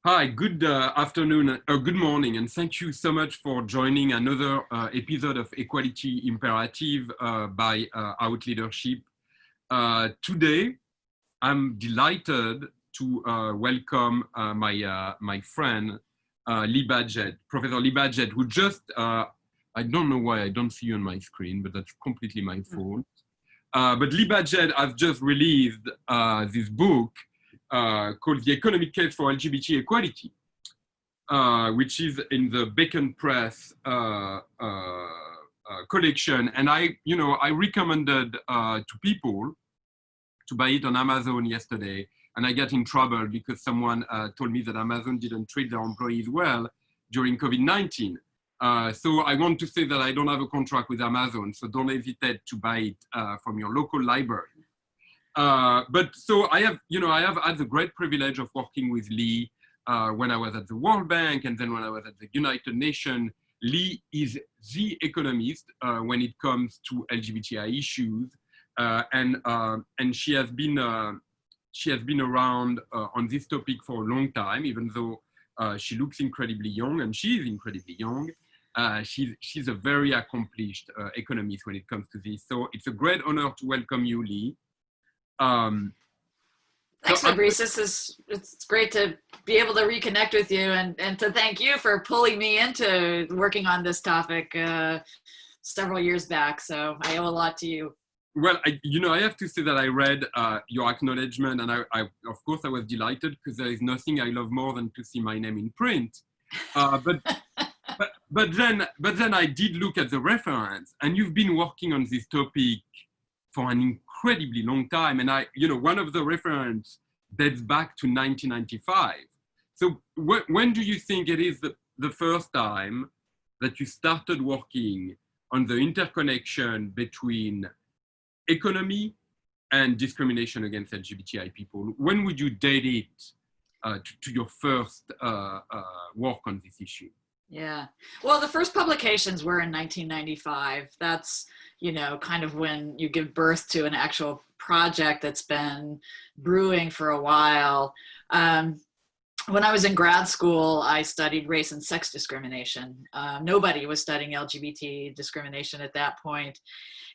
Hi, good afternoon or good morning, and thank you so much for joining another episode of Equality Imperative by Out Leadership. Today, I'm delighted to welcome my friend Lee Badgett, Professor Lee Badgett, who just, I don't know why I don't see you on my screen, but that's completely my fault. But Lee Badgett has just released this book called The Economic Case for LGBT Equality, which is in the Badgett Press collection. And I recommended to people to buy it on Amazon yesterday. And I got in trouble because someone told me that Amazon didn't treat their employees well during COVID-19. So I want to say that I don't have a contract with Amazon, so don't hesitate to buy it from your local library. But so I have had the great privilege of working with Lee when I was at the World Bank, and then when I was at the United Nations. Lee is the economist when it comes to LGBTI issues, and she has been around on this topic for a long time, even though she looks incredibly young, and she is incredibly young. She's a very accomplished economist when it comes to this. So it's a great honor to welcome you, Lee. Thanks, Fabrice. It's great to be able to reconnect with you and to thank you for pulling me into working on this topic several years back. So I owe a lot to you. Well, I have to say that I read your acknowledgement, and I of course I was delighted because there is nothing I love more than to see my name in print. But then I did look at the reference, and you've been working on this topic for an incredibly long time. And one of the reference dates back to 1995. So when do you think it is the first time that you started working on the interconnection between economy and discrimination against LGBTI people? When would you date it to your first work on this issue? Yeah. Well, the first publications were in 1995. That's, kind of when you give birth to an actual project that's been brewing for a while. When I was in grad school, I studied race and sex discrimination. Nobody was studying LGBT discrimination at that point.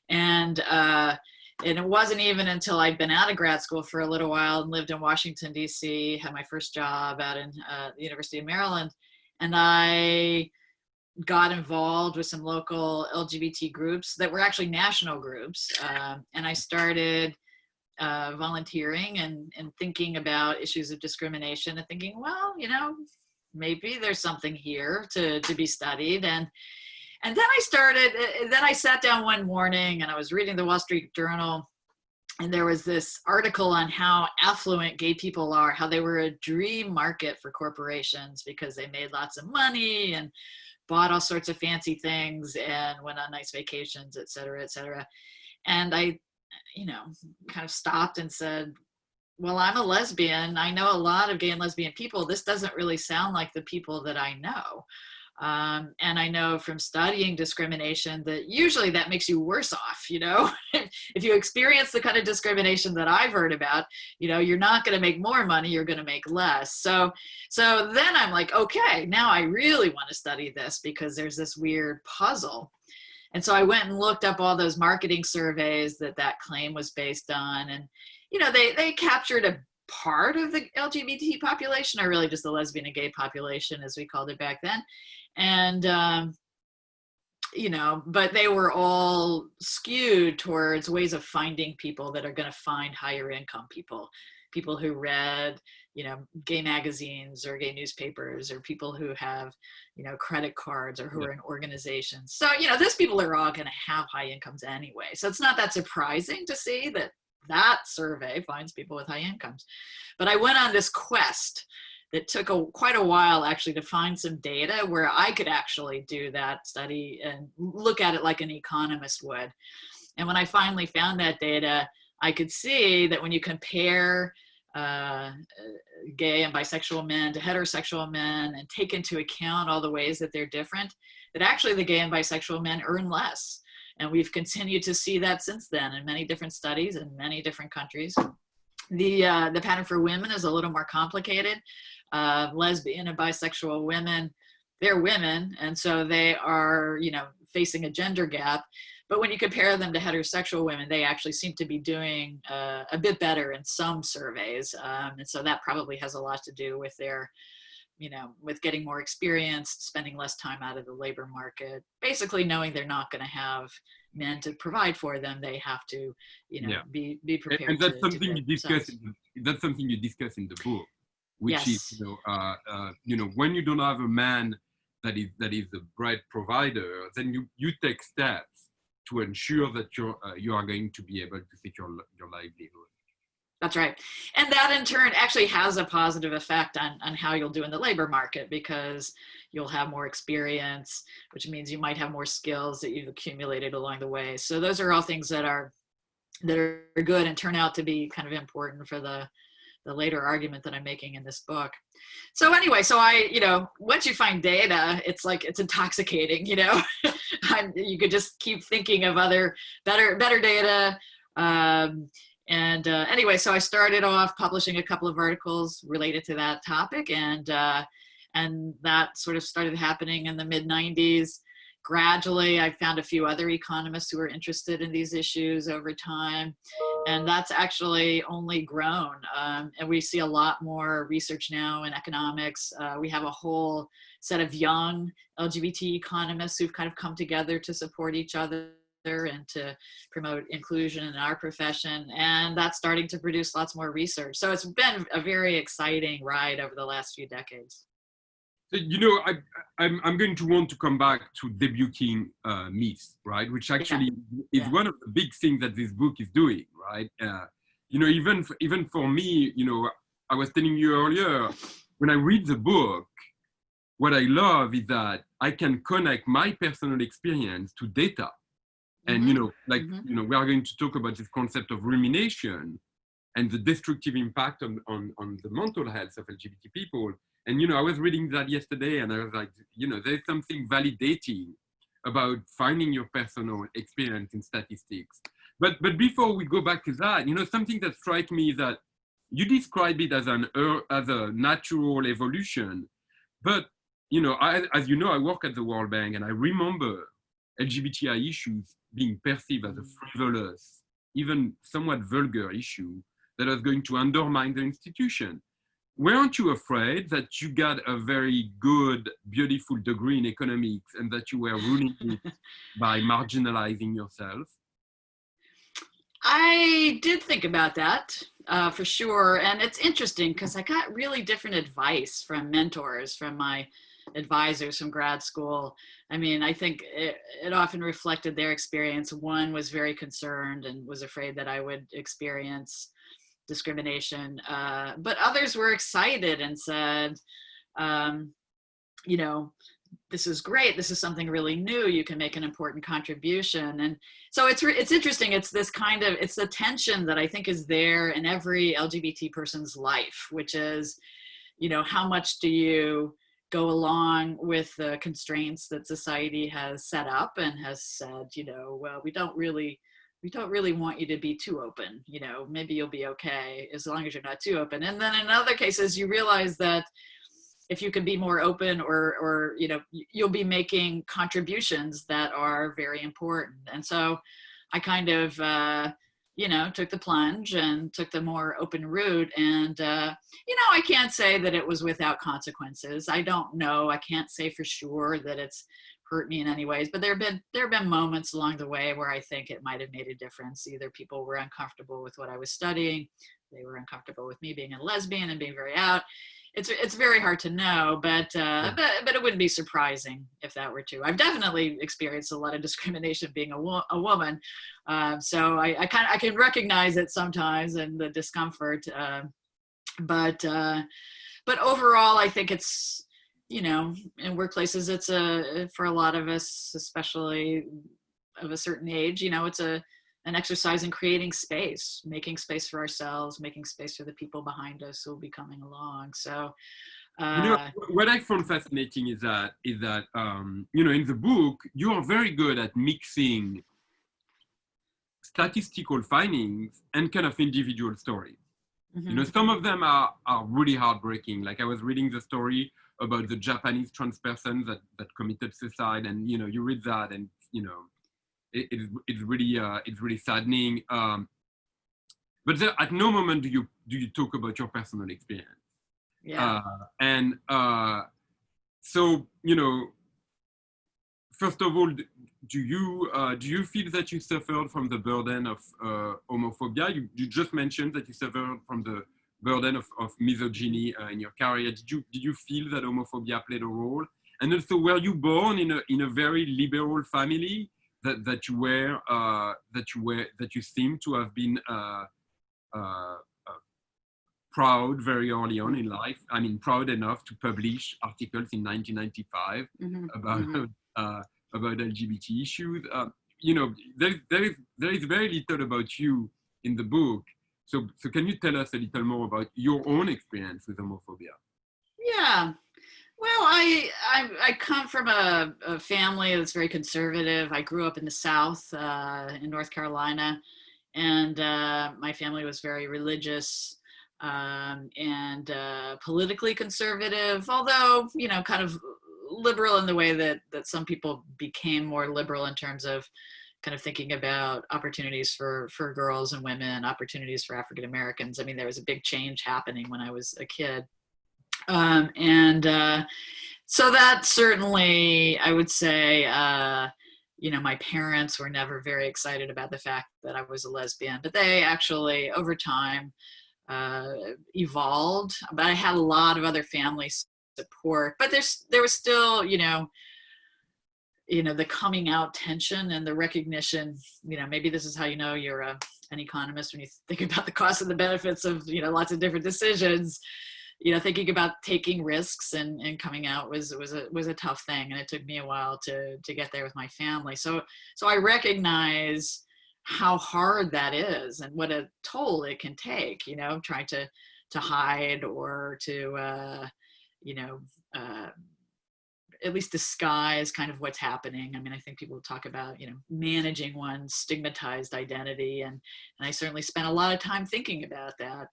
And it wasn't even until I'd been out of grad school for a little while and lived in Washington, D.C., had my first job out in the University of Maryland, and I got involved with some local LGBT groups that were actually national groups. And I started volunteering and thinking about issues of discrimination and thinking, well, maybe there's something here to be studied. And then I sat down one morning and I was reading the Wall Street Journal, and there was this article on how affluent gay people are, how they were a dream market for corporations because they made lots of money and bought all sorts of fancy things and went on nice vacations, et cetera, et cetera. And I, kind of stopped and said, well, I'm a lesbian. I know a lot of gay and lesbian people. This doesn't really sound like the people that I know. And I know from studying discrimination that usually that makes you worse off, if you experience the kind of discrimination that I've heard about, you're not going to make more money, you're going to make less. So then I'm like, okay, now I really want to study this because there's this weird puzzle. And so I went and looked up all those marketing surveys that claim was based on. And, they captured a part of the LGBT population, or really just the lesbian and gay population, as we called it back then. And, but they were all skewed towards ways of finding people that are going to find higher income people who read, gay magazines or gay newspapers, or people who have, credit cards, or who are in organizations. So, those people are all going to have high incomes anyway. So it's not that surprising to see that survey finds people with high incomes. But I went on this quest that took quite a while actually to find some data where I could actually do that study and look at it like an economist would. And when I finally found that data, I could see that when you compare gay and bisexual men to heterosexual men and take into account all the ways that they're different, that actually the gay and bisexual men earn less. And we've continued to see that since then in many different studies in many different countries. The pattern for women is a little more complicated. Lesbian and bisexual women, they're women, and so they are, facing a gender gap. But when you compare them to heterosexual women, they actually seem to be doing a bit better in some surveys. And so that probably has a lot to do with their, with getting more experience, spending less time out of the labor market, basically knowing they're not going to have men to provide for them. They have to, be prepared. And that's something you discuss. That's something you discuss in the book, which is, when you don't have a man that is the bread provider, then you take steps to ensure that you are going to be able to secure your livelihood. That's right. And that in turn actually has a positive effect on how you'll do in the labor market, because you'll have more experience, which means you might have more skills that you've accumulated along the way. So those are all things that are good and turn out to be kind of important for the later argument that I'm making in this book. So anyway, once you find data, it's like, it's intoxicating, you could just keep thinking of other better data. Anyway, so I started off publishing a couple of articles related to that topic, and that sort of started happening in the mid-90s. Gradually, I found a few other economists who were interested in these issues over time, and that's actually only grown. And we see a lot more research now in economics. We have a whole set of young LGBT economists who've kind of come together to support each other and to promote inclusion in our profession, and that's starting to produce lots more research. So it's been a very exciting ride over the last few decades. I'm going to want to come back to debuting myths, right? Which actually is one of the big things that this book is doing, right? Even for me, I was telling you earlier, when I read the book, what I love is that I can connect my personal experience to data. And, we are going to talk about this concept of rumination and the destructive impact on the mental health of LGBT people. And, I was reading that yesterday, and I was like, there's something validating about finding your personal experience in statistics. But before we go back to that, something that strikes me is that you describe it as a natural evolution. But, as you know, I work at the World Bank, and I remember LGBTI issues being perceived as a frivolous, even somewhat vulgar issue that was going to undermine the institution. Weren't you afraid that you got a very good, beautiful degree in economics and that you were ruining it by marginalizing yourself? I did think about that for sure. And it's interesting because I got really different advice from mentors, from my advisors from grad school. I mean, I think it often reflected their experience. One was very concerned and was afraid that I would experience discrimination, but others were excited and said, this is great. This is something really new. You can make an important contribution. And so it's interesting. It's this kind of, it's the tension that I think is there in every LGBT person's life, which is, how much do you go along with the constraints that society has set up and has said, well, we don't really want you to be too open. Maybe you'll be okay as long as you're not too open. And then in other cases, you realize that if you can be more open or you'll be making contributions that are very important. And so I kind of, took the plunge and took the more open route. And, I can't say that it was without consequences. I don't know. I can't say for sure that it's hurt me in any ways, but there have been moments along the way where I think it might have made a difference. Either people were uncomfortable with what I was studying, they were uncomfortable with me being a lesbian and being very out. It's very hard to know, but it wouldn't be surprising if that were true. I've definitely experienced a lot of discrimination being a woman, so I can recognize it sometimes and the discomfort. But overall, I think it's, in workplaces, it's for a lot of us, especially of a certain age, it's an exercise in creating space, making space for ourselves, making space for the people behind us who will be coming along. So, what I found fascinating is that in the book, you are very good at mixing statistical findings and kind of individual stories. You know, some of them are really heartbreaking. Like I was reading the story about the Japanese trans person that committed suicide, and you know, you read that, and you know, it's really saddening. But there, at no moment do you talk about your personal experience. Yeah. So you know, first of all, do you feel that you suffered from the burden of homophobia? You just mentioned that you suffered from the burden of misogyny in your career. Did you feel that homophobia played a role? And also, were you born in a very liberal family that you seem to have been uh, proud very early on in life? I mean, proud enough to publish articles in 1995 about LGBT issues. You know, there is very little about you in the book. So can you tell us a little more about your own experience with homophobia? Yeah. Well, I come from a family that's very conservative. I grew up in the South, in North Carolina, and my family was very religious and politically conservative, although, you know, kind of liberal in the way that some people became more liberal in terms of kind of thinking about opportunities for girls and women, opportunities for African Americans. I mean, there was a big change happening when I was a kid. So that certainly, I would say, you know, my parents were never very excited about the fact that I was a lesbian, but they actually, over time, evolved. But I had a lot of other family support. But there was still, you know, the coming out tension and the recognition. You know, maybe this is how you know you're an economist when you think about the costs and the benefits of, you know, lots of different decisions. You know, thinking about taking risks and coming out was a tough thing, and it took me a while to get there with my family. So I recognize how hard that is and what a toll it can take. You know, trying to hide or to you know, at least disguise kind of what's happening. I mean, I think people talk about, you know, managing one's stigmatized identity, and I certainly spent a lot of time thinking about that.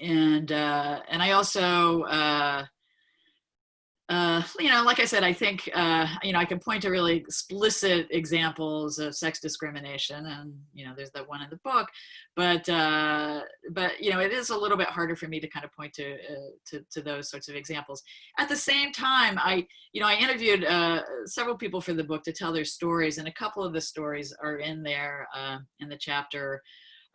And I also, you know, like I said, I think, you know, I can point to really explicit examples of sex discrimination, and, you know, there's that one in the book, but you know, it is a little bit harder for me to kind of point to those sorts of examples. At the same time, I interviewed several people for the book to tell their stories, and a couple of the stories are in there in the chapter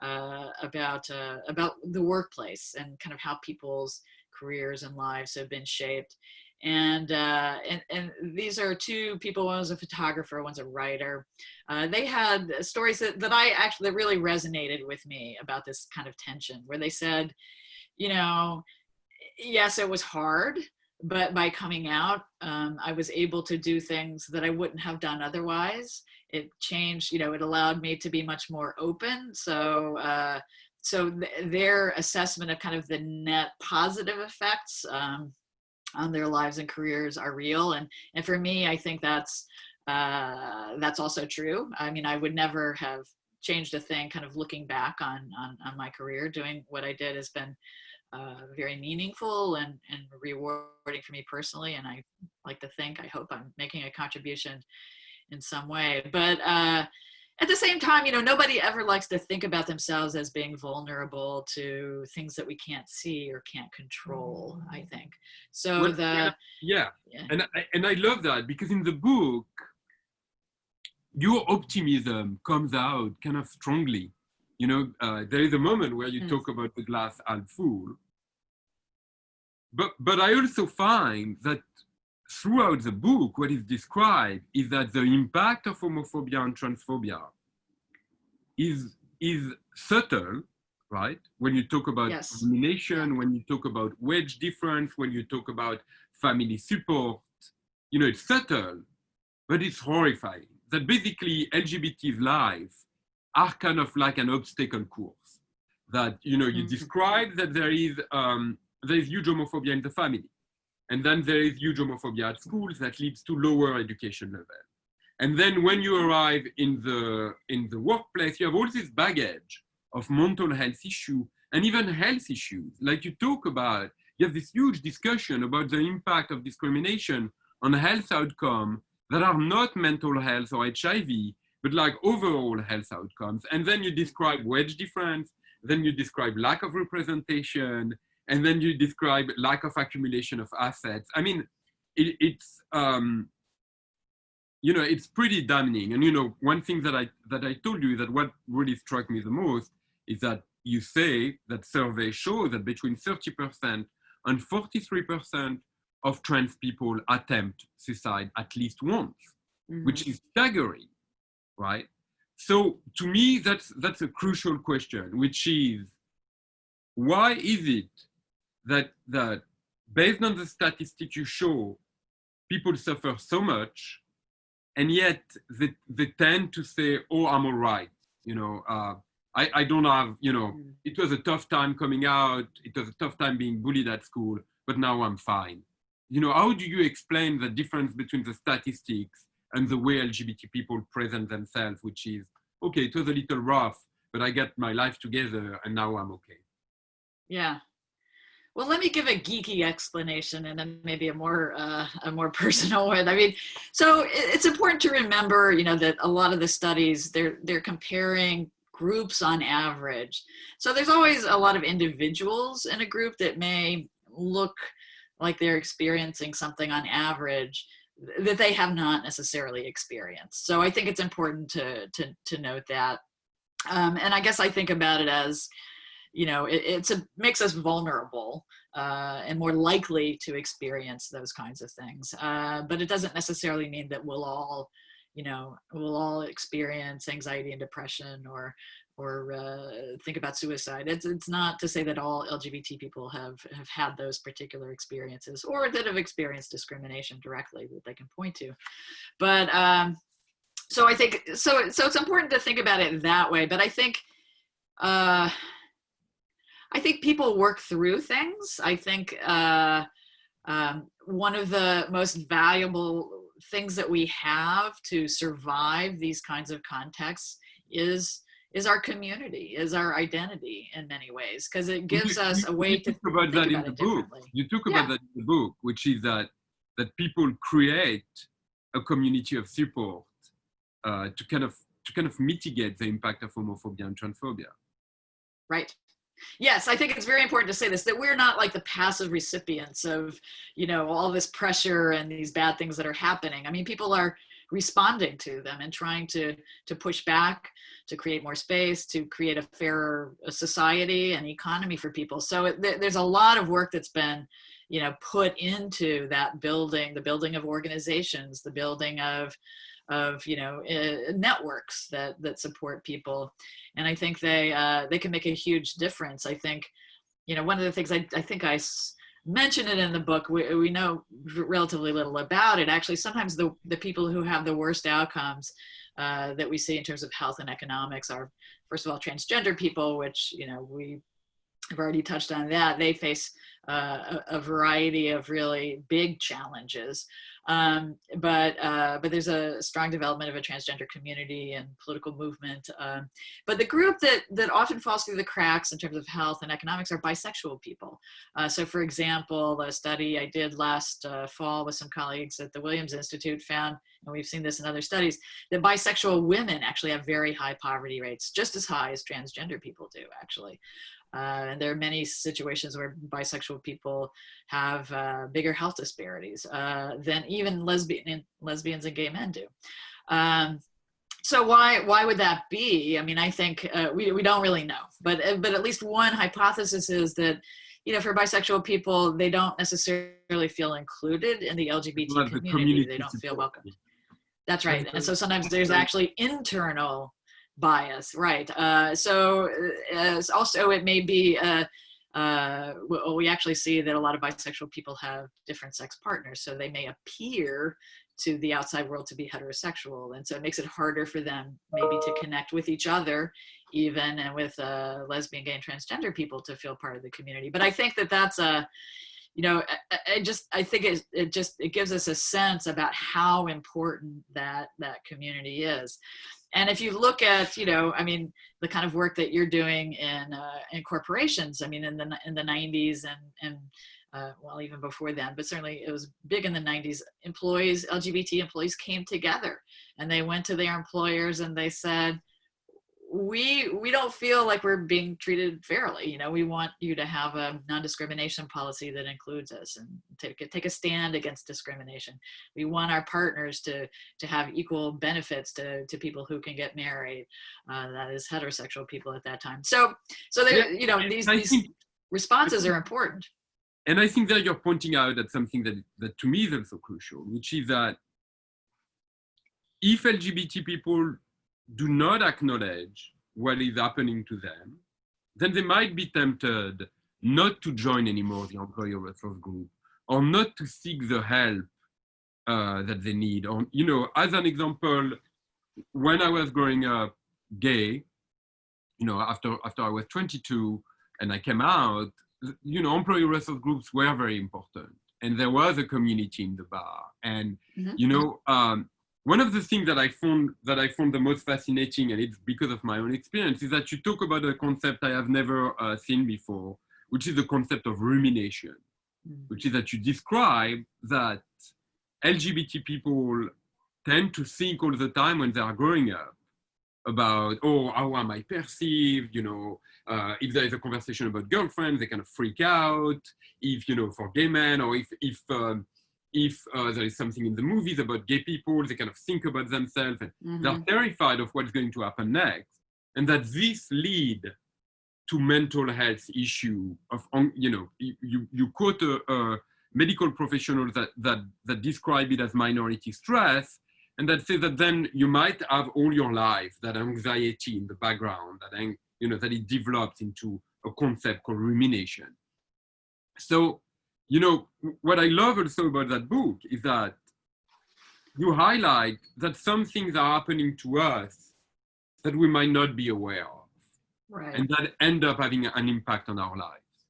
about the workplace and kind of how people's careers and lives have been shaped. And these are two people. One was a photographer, one's a writer. They had stories that really resonated with me about this kind of tension, where they said, you know, yes, it was hard, but by coming out, I was able to do things that I wouldn't have done otherwise. It changed, you know, it allowed me to be much more open. So their assessment of kind of the net positive effects on their lives and careers are real. And for me, I think that's also true. I mean, I would never have changed a thing. Kind of looking back on my career, doing what I did has been very meaningful and rewarding for me personally. And I like to think, I hope I'm making a contribution in some way. But at the same time, you know, nobody ever likes to think about themselves as being vulnerable to things that we can't see or can't control, I think. So well, yeah. And I love that, because in the book, your optimism comes out kind of strongly. You know, there is a moment where you talk about the glass half full. But I also find that throughout the book, what is described is that the impact of homophobia and transphobia is subtle, right? When you talk about discrimination, when you talk about wage difference, when you talk about family support, you know, it's subtle, but it's horrifying. That basically LGBT's lives are kind of like an obstacle course. That, you know, you describe that there is huge homophobia in the family. And then there is huge homophobia at schools that leads to lower education level. And then when you arrive in the workplace, you have all this baggage of mental health issue and even health issues. Like you talk about, you have this huge discussion about the impact of discrimination on health outcomes that are not mental health or HIV, but like overall health outcomes. And then you describe wage difference, then you describe lack of representation, and then you describe lack of accumulation of assets. I mean, it's it's pretty damning. And one thing that I told you, that what really struck me the most is that you say that surveys show that between 30% and 43% of trans people attempt suicide at least once, which is staggering, right? So to me, that's a crucial question, which is, why is it that based on the statistics you show, people suffer so much, and yet they tend to say, oh, I'm all right. I don't have, it was a tough time coming out. It was a tough time being bullied at school, but now I'm fine. How do you explain the difference between the statistics and the way LGBT people present themselves, which is, okay, it was a little rough, but I got my life together and now I'm okay. Yeah. Well, let me give a geeky explanation and then maybe a more personal one. I mean, so it's important to remember, that a lot of the studies, they're comparing groups on average. So there's always a lot of individuals in a group that may look like they're experiencing something on average that they have not necessarily experienced. So I think it's important to note that. And I guess I think about it as, it makes us vulnerable and more likely to experience those kinds of things. But it doesn't necessarily mean that we'll all experience anxiety and depression or think about suicide. It's not to say that all LGBT people have had those particular experiences or that have experienced discrimination directly that they can point to. But so I think so it's important to think about it that way. But I think people work through things. I think one of the most valuable things that we have to survive these kinds of contexts is our community, is our identity in many ways, because it gives us a way to think about that in the book. You talk about that in the book, which is that people create a community of support to kind of mitigate the impact of homophobia and transphobia. Right. Yes, I think it's very important to say this, that we're not like the passive recipients of, all this pressure and these bad things that are happening. I mean, people are responding to them and trying to push back, to create more space, to create a fairer society and economy for people. So there's a lot of work that's been, put into that building, the building of organizations, the building of networks that support people. And I think they can make a huge difference. I think, one of the things I think I mention it in the book, we know relatively little about it. Actually, sometimes the people who have the worst outcomes that we see in terms of health and economics are, first of all, transgender people, which, we have already touched on that. They face a variety of really big challenges. But there's a strong development of a transgender community and political movement. But the group that often falls through the cracks in terms of health and economics are bisexual people. So for example, a study I did last fall with some colleagues at the Williams Institute found, and we've seen this in other studies, that bisexual women actually have very high poverty rates, just as high as transgender people do, actually. And there are many situations where bisexual people have bigger health disparities than even lesbians and gay men do. So why would that be? I mean, I think we don't really know, but at least one hypothesis is that, for bisexual people, they don't necessarily feel included in the LGBT community. They don't feel welcome. That's right. And so sometimes there's actually internal bias, right? So also it may be, we actually see that a lot of bisexual people have different sex partners, so they may appear to the outside world to be heterosexual, and so it makes it harder for them maybe to connect with each other, even, and with lesbian, gay, and transgender people to feel part of the community. But I think that's a, I think it gives us a sense about how important that community is. And if you look at, I mean, the kind of work that you're doing in corporations, I mean, in the 90s and well, even before then, but certainly it was big in the 90s. LGBT employees came together and they went to their employers and they said, we don't feel like we're being treated fairly. We want you to have a non-discrimination policy that includes us and take a stand against discrimination. We want our partners to have equal benefits to people who can get married. That is heterosexual people at that time. So there, these responses are important. And I think that you're pointing out at something that to me is also crucial, which is that if LGBT people do not acknowledge what is happening to them, then they might be tempted not to join anymore the employer resource group or not to seek the help that they need. Or, as an example, when I was growing up gay, after I was 22 and I came out, employer resource groups were very important. And there was a community in the bar. And, one of the things that I found the most fascinating, and it's because of my own experience, is that you talk about a concept I have never seen before, which is the concept of rumination, which is that you describe that LGBT people tend to think all the time when they are growing up about, how am I perceived? If there is a conversation about girlfriends, they kind of freak out. If, for gay men, or if there is something in the movies about gay people, they kind of think about themselves and they're terrified of what's going to happen next. And that this lead to mental health issue of, you quote a medical professional that describe it as minority stress, and that says that then you might have all your life that anxiety in the background, that it develops into a concept called rumination. So, what I love also about that book is that you highlight that some things are happening to us that we might not be aware of, right, and that end up having an impact on our lives.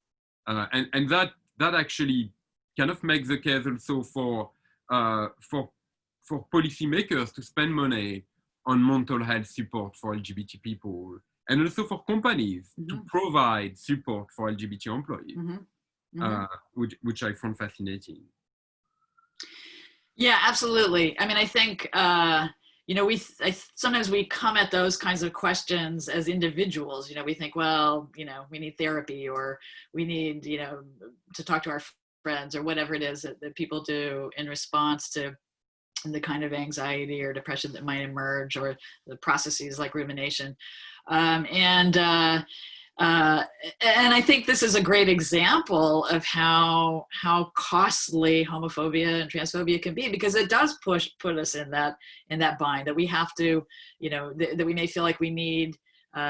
And that actually kind of makes the case also for policymakers to spend money on mental health support for LGBT people, and also for companies to provide support for LGBT employees. Which I found fascinating. Yeah, absolutely. I mean, I think, sometimes we come at those kinds of questions as individuals. We think, well, we need therapy, or we need, to talk to our friends, or whatever it is that people do in response to the kind of anxiety or depression that might emerge, or the processes like rumination. And I think this is a great example of how costly homophobia and transphobia can be, because it does put us in that bind that we have to, that we may feel like we need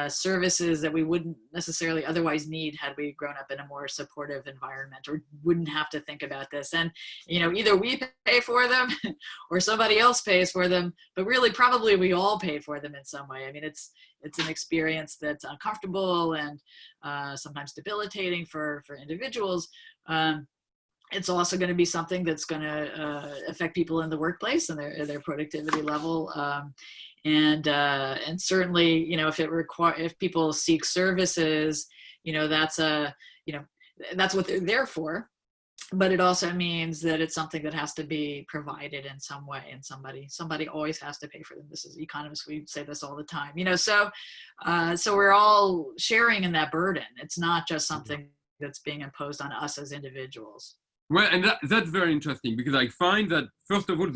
services that we wouldn't necessarily otherwise need had we grown up in a more supportive environment, or wouldn't have to think about this. And, either we pay for them or somebody else pays for them, but really probably we all pay for them in some way. I mean, it's an experience that's uncomfortable and sometimes debilitating for individuals. It's also going to be something that's going to affect people in the workplace and their productivity level. And certainly, if people seek services, that's what they're there for. But it also means that it's something that has to be provided in some way, and somebody always has to pay for them. This is economists, we say this all the time, so we're all sharing in that burden. It's not just something that's being imposed on us as individuals. Well, and that's very interesting, because I find that, first of all,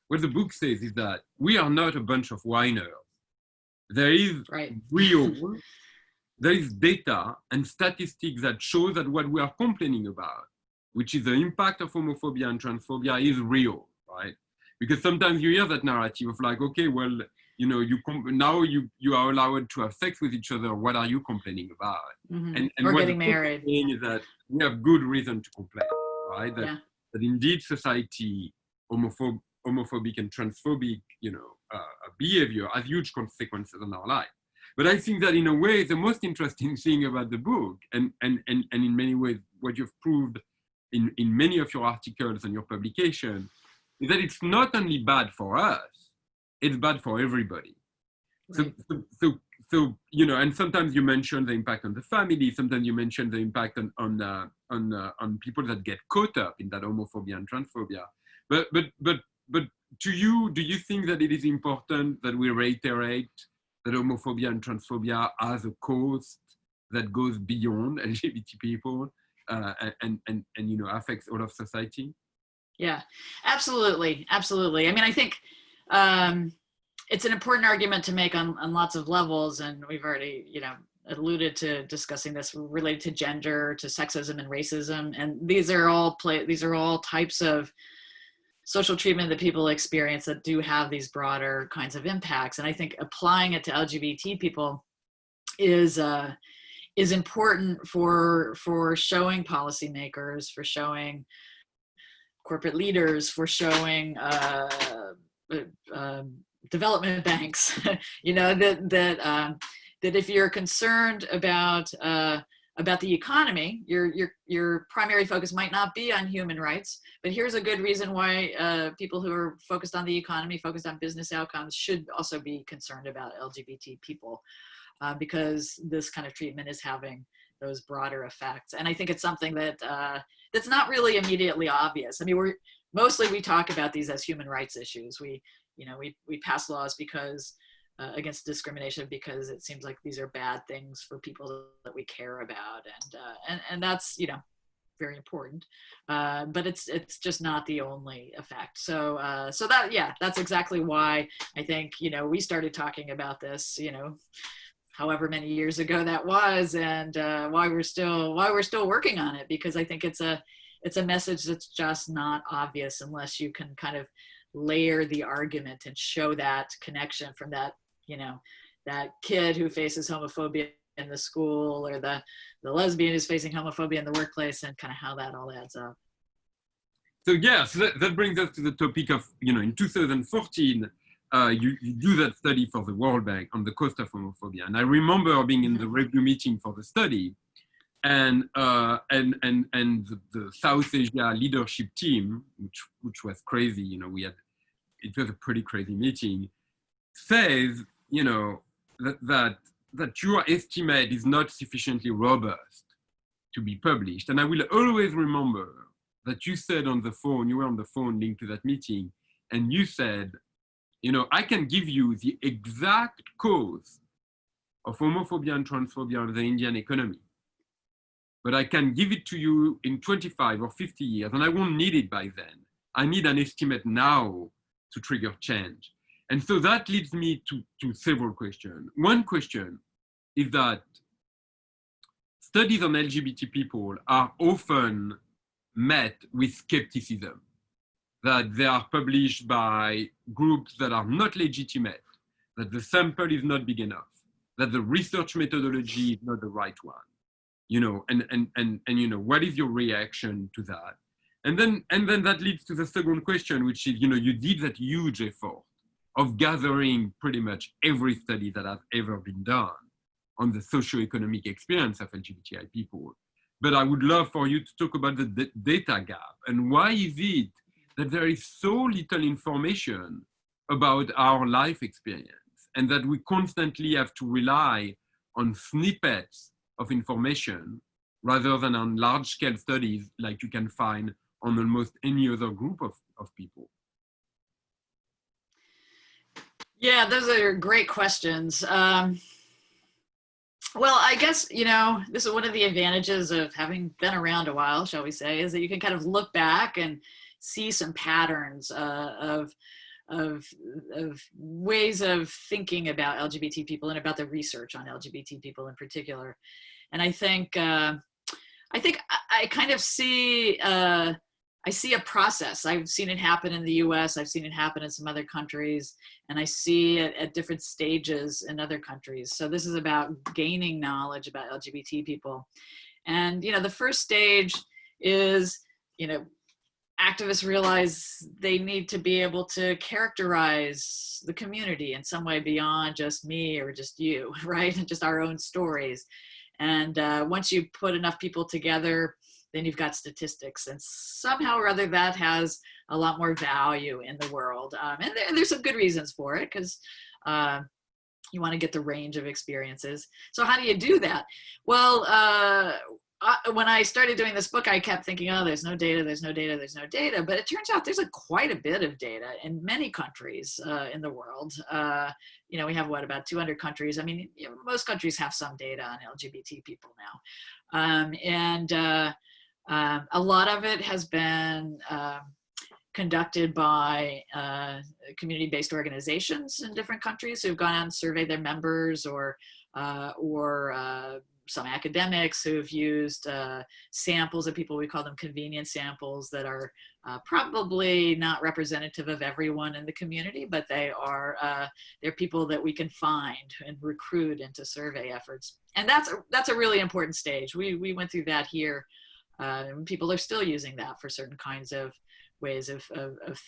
what the book says is that we are not a bunch of whiners. There is there is data and statistics that show that what we are complaining about, which is the impact of homophobia and transphobia, is real, right? Because sometimes you hear that narrative of like, okay, well, now you are allowed to have sex with each other. What are you complaining about? And or what getting married. Is that we have good reason to complain, right? That indeed society, homophobic and transphobic, behavior has huge consequences on our life. But I think that in a way, the most interesting thing about the book, and in many ways, what you've proved in many of your articles and your publication, is that it's not only bad for us, it's bad for everybody. So, Right. you know, and sometimes you mention the impact on the family. Sometimes you mention the impact on people that get caught up in that homophobia and transphobia. But to you, do you think that it is important that we reiterate that homophobia and transphobia as a cause that goes beyond LGBT people and you know affects all of society? Yeah, absolutely. Absolutely. I mean, I think um, it's an important argument to make on lots of levels. And we've already, you know, alluded to discussing this related to gender, to sexism and racism. And these are all types of social treatment that people experience that do have these broader kinds of impacts. And I think applying it to LGBT people is important for showing policymakers, for showing corporate leaders, for showing development banks, you know, that if you're concerned about the economy, your primary focus might not be on human rights, but here's a good reason why people who are focused on the economy, focused on business outcomes, should also be concerned about LGBT people, because this kind of treatment is having those broader effects. And I think it's something that that's not really immediately obvious. I mean, we talk about these as human rights issues. We pass laws because against discrimination because it seems like these are bad things for people that we care about, and that's, you know, very important. But it's just not the only effect. So that's exactly why I think, you know, we started talking about this, you know, however many years ago that was, and why we're still working on it, because I think it's a message that's just not obvious unless you can kind of layer the argument and show that connection from that, you know, that kid who faces homophobia in the school, or the lesbian who's facing homophobia in the workplace, and kind of how that all adds up. So yeah, so that brings us to the topic of, you know, in 2014, you do that study for the World Bank on the cost of homophobia. And I remember being in the review meeting for the study, and the South Asia leadership team, which was crazy, you know, it was a pretty crazy meeting, says, you know, that your estimate is not sufficiently robust to be published. And I will always remember that you said on the phone, you were on the phone linked to that meeting, and you said, you know, I can give you the exact cause of homophobia and transphobia in the Indian economy, but I can give it to you in 25 or 50 years, and I won't need it by then. I need an estimate now to trigger change. And so that leads me to several questions. One question is that studies on LGBT people are often met with skepticism, that they are published by groups that are not legitimate, that the sample is not big enough, that the research methodology is not the right one, you know, and you know, what is your reaction to that? And then that leads to the second question, which is, you know, you did that huge effort of gathering pretty much every study that has ever been done on the socioeconomic experience of LGBTI people. But I would love for you to talk about the data gap, and why is it that there is so little information about our life experience, and that we constantly have to rely on snippets of information rather than on large-scale studies like you can find on almost any other group of people? Yeah, those are great questions. Well, I guess, you know, this is one of the advantages of having been around a while, shall we say, is that you can kind of look back and see some patterns of ways of thinking about LGBT people and about the research on LGBT people in particular. And I think I kind of see I see a process. I've seen it happen in the US, I've seen it happen in some other countries, and I see it at different stages in other countries. So this is about gaining knowledge about LGBT people. And, you know, the first stage is, you know, activists realize they need to be able to characterize the community in some way beyond just me or just you, right? And just our own stories. And once you put enough people together, then you've got statistics, and somehow or other that has a lot more value in the world. And there's some good reasons for it, because You want to get the range of experiences. So how do you do that? Well, when I started doing this book, I kept thinking, oh, there's no data, there's no data, there's no data. But it turns out there's quite a bit of data in many countries in the world. We have about 200 countries. I mean, most countries have some data on LGBT people now. A lot of it has been conducted by community-based organizations in different countries who've gone out and surveyed their members, or some academics who've used samples of people. We call them convenience samples, that are probably not representative of everyone in the community, but they're people that we can find and recruit into survey efforts. And that's a really important stage. We went through that here. People are still using that for certain kinds of ways of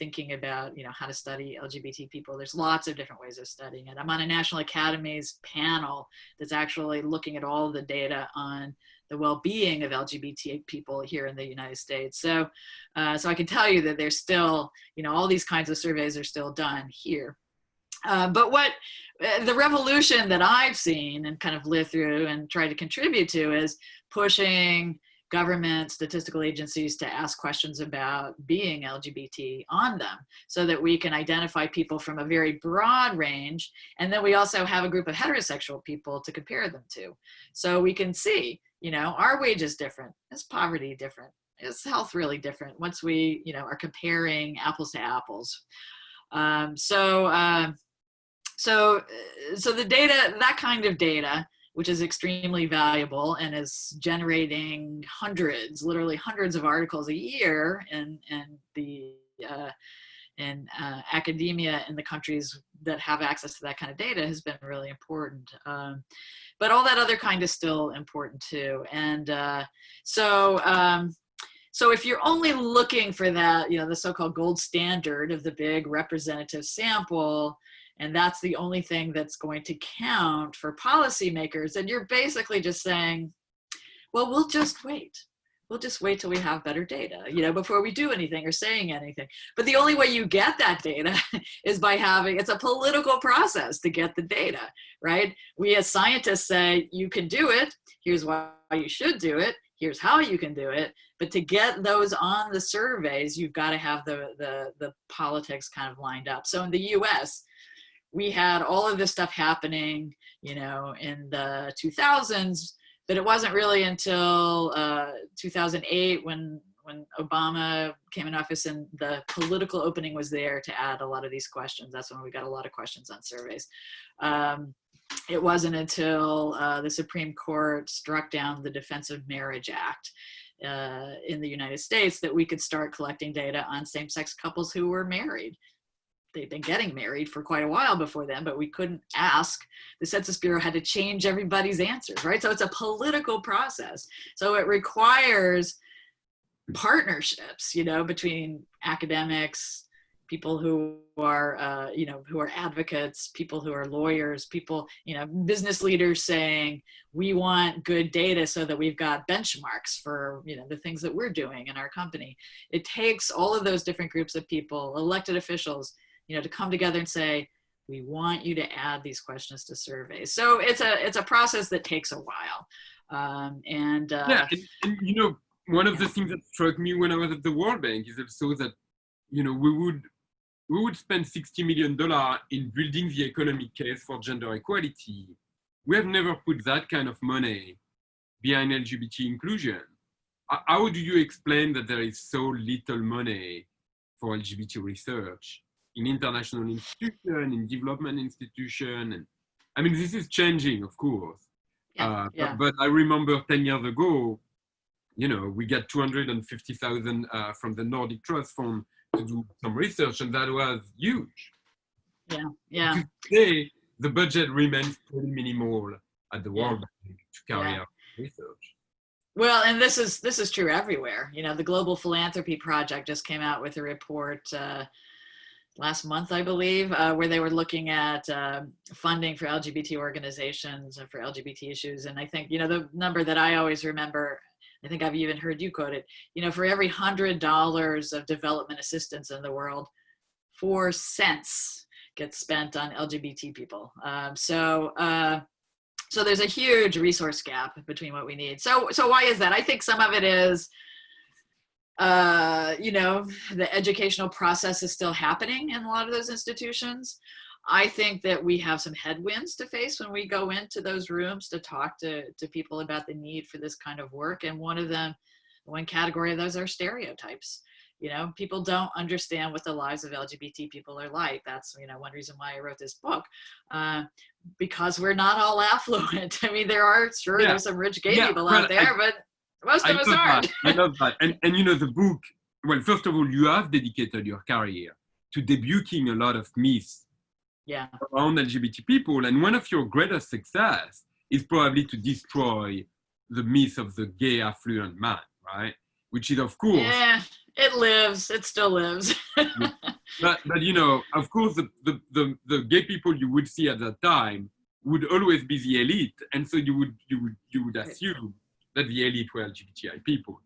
thinking about, how to study LGBT people. There's lots of different ways of studying it. I'm on a National Academies panel that's actually looking at all the data on the well-being of LGBT people here in the United States. So I can tell you that there's still, all these kinds of surveys are still done here. But what the revolution that I've seen and kind of lived through and tried to contribute to is pushing government statistical agencies to ask questions about being LGBT on them, so that we can identify people from a very broad range. And then we also have a group of heterosexual people to compare them to. So we can see, are wages different? Is poverty different? Is health really different once we, are comparing apples to apples? So the data, that kind of data, which is extremely valuable and is generating literally hundreds of articles a year in academia in the countries that have access to that kind of data, has been really important. But all that other kind is still important too. And so if you're only looking for that, the so-called gold standard of the big representative sample, and that's the only thing that's going to count for policymakers, and you're basically just saying, well, we'll just wait. We'll just wait till we have better data, before we do anything or saying anything. But the only way you get that data is by it's a political process to get the data, right? We as scientists say, you can do it. Here's why you should do it. Here's how you can do it. But to get those on the surveys, you've got to have the politics kind of lined up. So in the US, we had all of this stuff happening, in the 2000s, but it wasn't really until 2008 when Obama came in office and the political opening was there to add a lot of these questions. That's when we got a lot of questions on surveys. It wasn't until the Supreme Court struck down the Defense of Marriage Act in the United States that we could start collecting data on same-sex couples who were married. They'd been getting married for quite a while before then, but we couldn't ask. The Census Bureau had to change everybody's answers, right? So it's a political process. So it requires partnerships, between academics, people who are, who are advocates, people who are lawyers, people, business leaders saying, we want good data so that we've got benchmarks for, the things that we're doing in our company. It takes all of those different groups of people, elected officials, to come together and say, we want you to add these questions to surveys. So it's a process that takes a while. And one of the things that struck me when I was at the World Bank is also that, we would spend $60 million in building the economic case for gender equality. We have never put that kind of money behind LGBT inclusion. How do you explain that there is so little money for LGBT research in international institutions, in development institutions? And I mean, this is changing, of course. But I remember 10 years ago, we got 250,000 from the Nordic Trust Fund to do some research, and that was huge. Yeah. Today, the budget remains pretty minimal at the World Bank to carry out research. Well, and this is true everywhere. The Global Philanthropy Project just came out with a report last month, I believe, where they were looking at funding for LGBT organizations and for LGBT issues. And I think, the number that I always remember, I think I've even heard you quote it, for every $100 of development assistance in the world, 4 cents gets spent on LGBT people. So there's a huge resource gap between what we need. So why is that? I think some of it is, the educational process is still happening in a lot of those institutions. I think that we have some headwinds to face when we go into those rooms to talk to people about the need for this kind of work. And one category of those are stereotypes. People don't understand what the lives of LGBT people are like. That's, one reason why I wrote this book, because we're not all affluent. I mean, there's some rich gay people out there, but most of us aren't. I love that. And the book, well, first of all, you have dedicated your career to debunking a lot of myths around LGBT people. And one of your greatest success is probably to destroy the myth of the gay affluent man, right? Which is, of course... Yeah, it lives. It still lives. but of course, the gay people you would see at that time would always be the elite. And so you would assume that the elite were LGBTI people.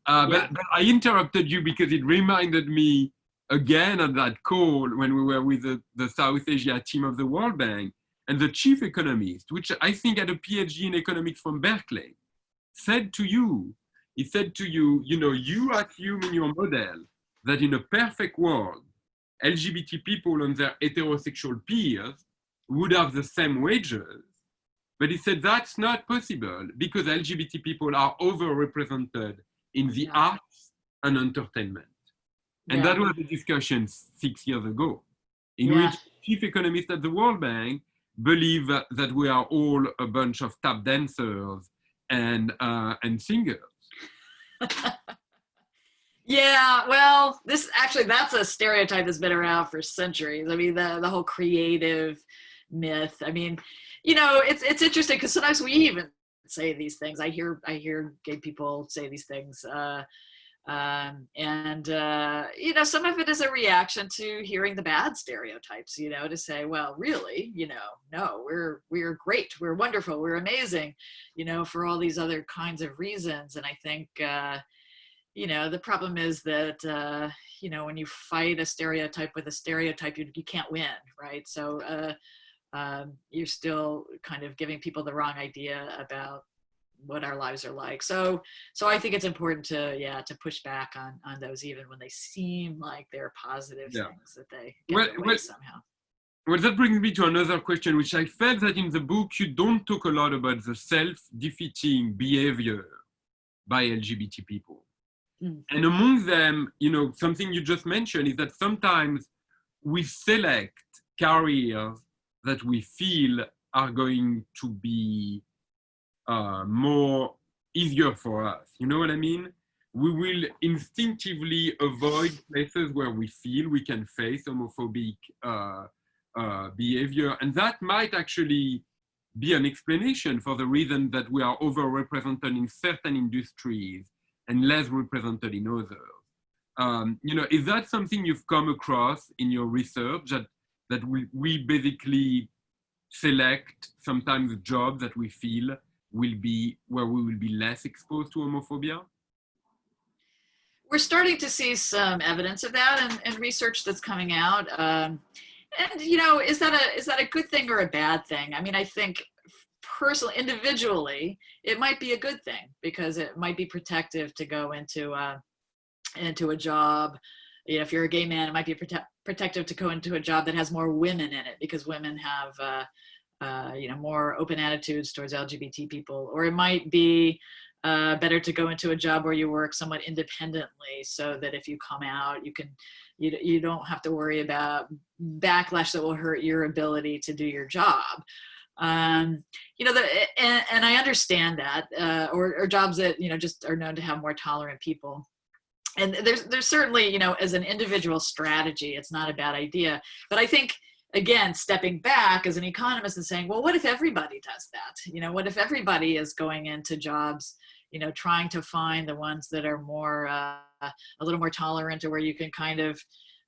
But I interrupted you because it reminded me again on that call when we were with the South Asia team of the World Bank, and the chief economist, which I think had a PhD in economics from Berkeley, said to you, you assume in your model that in a perfect world, LGBT people and their heterosexual peers would have the same wages. But he said that's not possible because LGBT people are overrepresented in the arts and entertainment. And that was a discussion 6 years ago, in which chief economists at the World Bank believe that we are all a bunch of tap dancers and singers. Yeah, well, that's a stereotype that's been around for centuries. I mean, the whole creative myth. I mean, it's interesting because sometimes we even say these things. I hear gay people say these things. Some of it is a reaction to hearing the bad stereotypes, to say, well, really, no, we're great. We're wonderful. We're amazing, for all these other kinds of reasons. And I think, the problem is that, when you fight a stereotype with a stereotype, you can't win, right? So you're still kind of giving people the wrong idea about what our lives are like. So I think it's important to push back on those, even when they seem like they're positive things that they get away somehow. Well, that brings me to another question, which I felt that in the book, you don't talk a lot about the self-defeating behavior by LGBT people. And among them, something you just mentioned is that sometimes we select careers that we feel are going to be more easier for us. You know what I mean? We will instinctively avoid places where we feel we can face homophobic behavior. And that might actually be an explanation for the reason that we are overrepresented in certain industries and less represented in others. Is that something you've come across in your research, that we basically select sometimes jobs that we feel will be where we will be less exposed to homophobia? We're starting to see some evidence of that and research that's coming out. Is that a good thing or a bad thing? I mean, I think personally, individually, it might be a good thing because it might be protective to go into a job. If you're a gay man, it might be protective to go into a job that has more women in it because women have more open attitudes towards LGBT people. Or it might be better to go into a job where you work somewhat independently, so that if you come out, you don't have to worry about backlash that will hurt your ability to do your job. And I understand that, or jobs that just are known to have more tolerant people. And there's certainly, as an individual strategy, it's not a bad idea. But I think, again, stepping back as an economist and saying, well, what if everybody does that? What if everybody is going into jobs, trying to find the ones that are more, a little more tolerant, or where you can kind of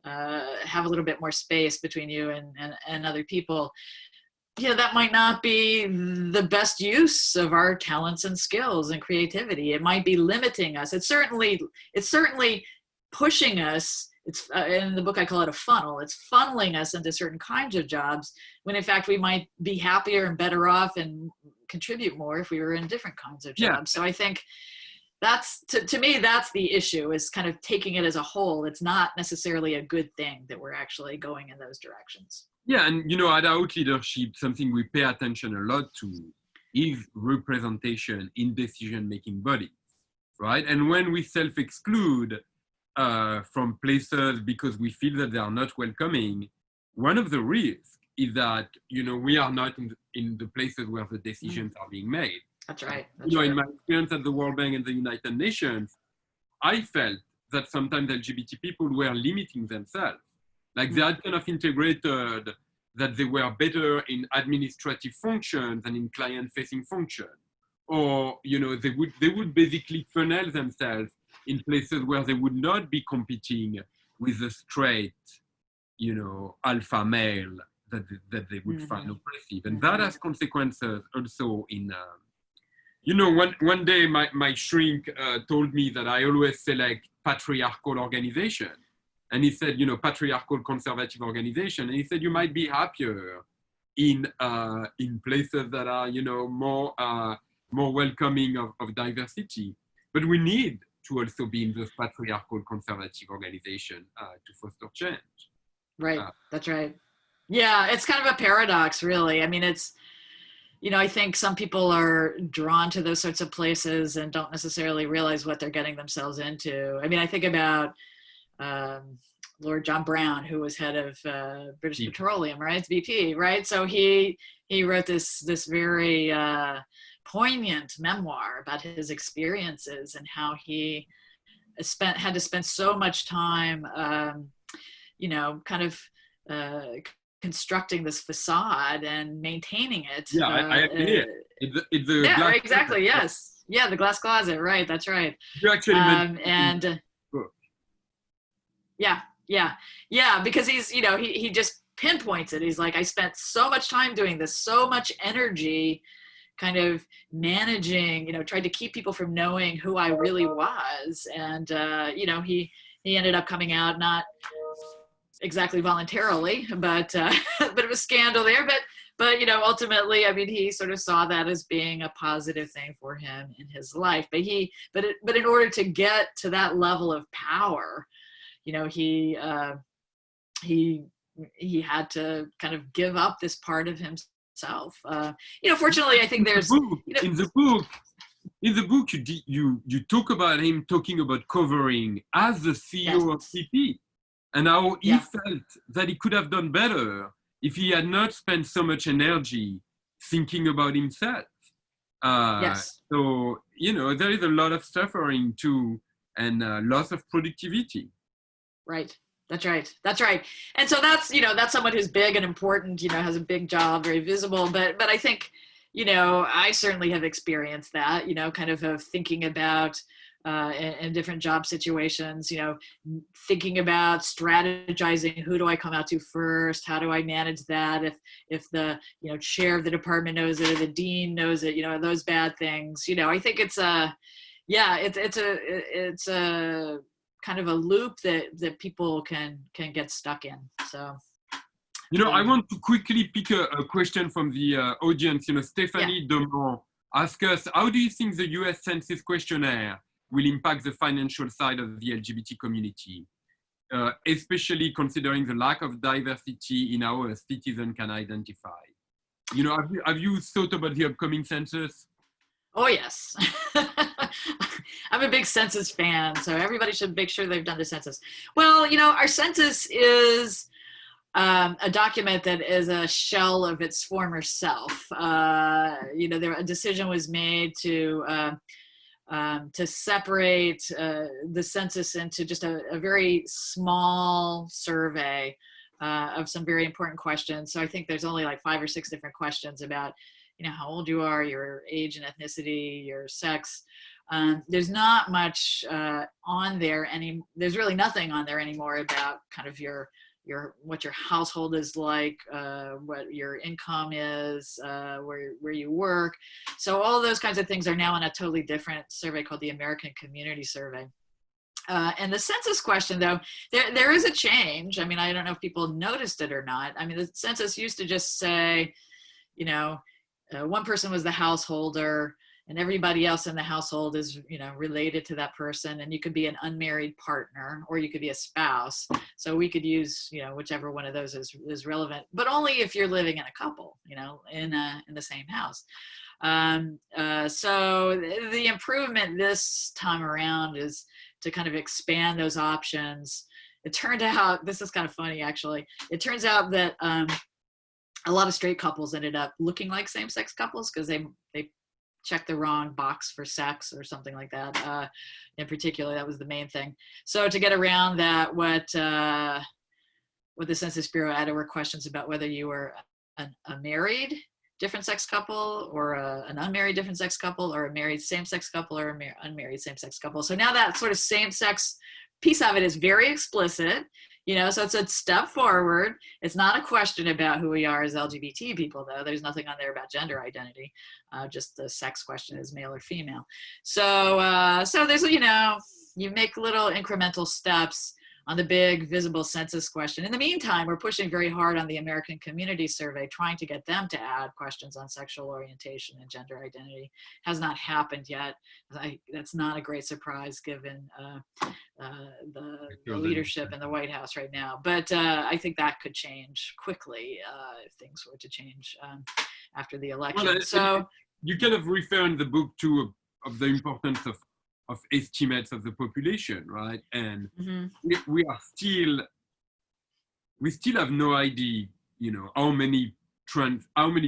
have a little bit more space between you and other people. That might not be the best use of our talents and skills and creativity. It might be limiting us. It's certainly pushing us it's in the book I call it a funnel. It's funneling us into certain kinds of jobs when in fact we might be happier and better off and contribute more if we were in different kinds of jobs. Yeah. So I think that's to me, that's the issue, is kind of taking it as a whole. It's not necessarily a good thing that we're actually going in those directions. Yeah, and at Out Leadership, something we pay attention a lot to is representation in decision-making bodies, right? And when we self-exclude from places because we feel that they are not welcoming, one of the risks is that we are not in the places where the decisions are being made. That's right. In my experience at the World Bank and the United Nations, I felt that sometimes LGBT people were limiting themselves. Like they had kind of integrated that they were better in administrative functions than in client-facing functions. Or, they would basically funnel themselves in places where they would not be competing with the straight, alpha male that they would find oppressive. And that has consequences also in, one day my shrink told me that I always select patriarchal organization. And he said, patriarchal conservative organization. And he said, you might be happier in places that are, more welcoming of diversity. But we need to also be in those patriarchal conservative organization to foster change. Right, that's right. Yeah, it's kind of a paradox, really. I mean, it's, I think some people are drawn to those sorts of places and don't necessarily realize what they're getting themselves into. I mean, I think about Lord John Brown, who was head of British Petroleum, right? BP, right? So he wrote this very poignant memoir about his experiences and how he had to spend so much time, kind of constructing this facade and maintaining it. Yeah, I agree. It's the yeah, glass exactly. closet. Yes. Yeah, the glass closet. Right. That's right. You actually and yeah, because he's, he just pinpoints it. He's like, I spent so much time doing this, so much energy kind of managing, tried to keep people from knowing who I really was. And, he ended up coming out, not exactly voluntarily, but a bit of a scandal there. But ultimately, I mean, he sort of saw that as being a positive thing for him in his life. But in order to get to that level of power, he had to kind of give up this part of himself. Fortunately, I think there's in the book you talk about him talking about covering as the CEO of CP, and how he felt that he could have done better if he had not spent so much energy thinking about himself. So there is a lot of suffering too, and loss of productivity. Right. That's right. And so that's someone who's big and important, has a big job, very visible. But I think, I certainly have experienced that, kind of thinking about in different job situations, thinking about strategizing, who do I come out to first? How do I manage that? If the, chair of the department knows it or the dean knows it, those bad things, I think it's a kind of a loop that people can get stuck in. So, I want to quickly pick a question from the audience. Stephanie Demont asked us, how do you think the US Census questionnaire will impact the financial side of the LGBT community, especially considering the lack of diversity in how a citizen can identify? Have you thought about the upcoming census? Oh, yes. I'm a big census fan, so everybody should make sure they've done the census. Well, our census is a document that is a shell of its former self. A decision was made to separate the census into just a very small survey of some very important questions. So I think there's only like 5 or 6 different questions about how old you are, your age and ethnicity, your sex. There's not much on there there's really nothing on there anymore about kind of your what your household is like, what your income is, where you work. So all those kinds of things are now in a totally different survey called the American Community Survey. And the census question, though, there is a change. I mean, I don't know if people noticed it or not. I mean, the census used to just say, one person was the householder, and everybody else in the household is, related to that person. And you could be an unmarried partner, or you could be a spouse. So we could use, whichever one of those is relevant, but only if you're living in a couple, in the same house. So the improvement this time around is to kind of expand those options. It turned out, this is kind of funny actually, it turns out that a lot of straight couples ended up looking like same-sex couples because they checked the wrong box for sex or something like that. In particular, that was the main thing. So to get around that, what the Census Bureau added were questions about whether you were a married different sex couple, or an unmarried different sex couple, or a married same-sex couple, or unmarried same-sex couple. So now that sort of same-sex piece of it is very explicit, so it's a step forward. It's not a question about who we are as LGBT people, though. There's nothing on there about gender identity. Just the sex question is male or female. So there's, you make little incremental steps on the big visible census question. In the meantime, we're pushing very hard on the American Community Survey, trying to get them to add questions on sexual orientation and gender identity. Has not happened yet. That's not a great surprise given the leadership in the White House right now. But I think that could change quickly if things were to change after the election. Well, so you kind of refer in the book to of the importance of estimates of the population, right? And we still have no idea, how many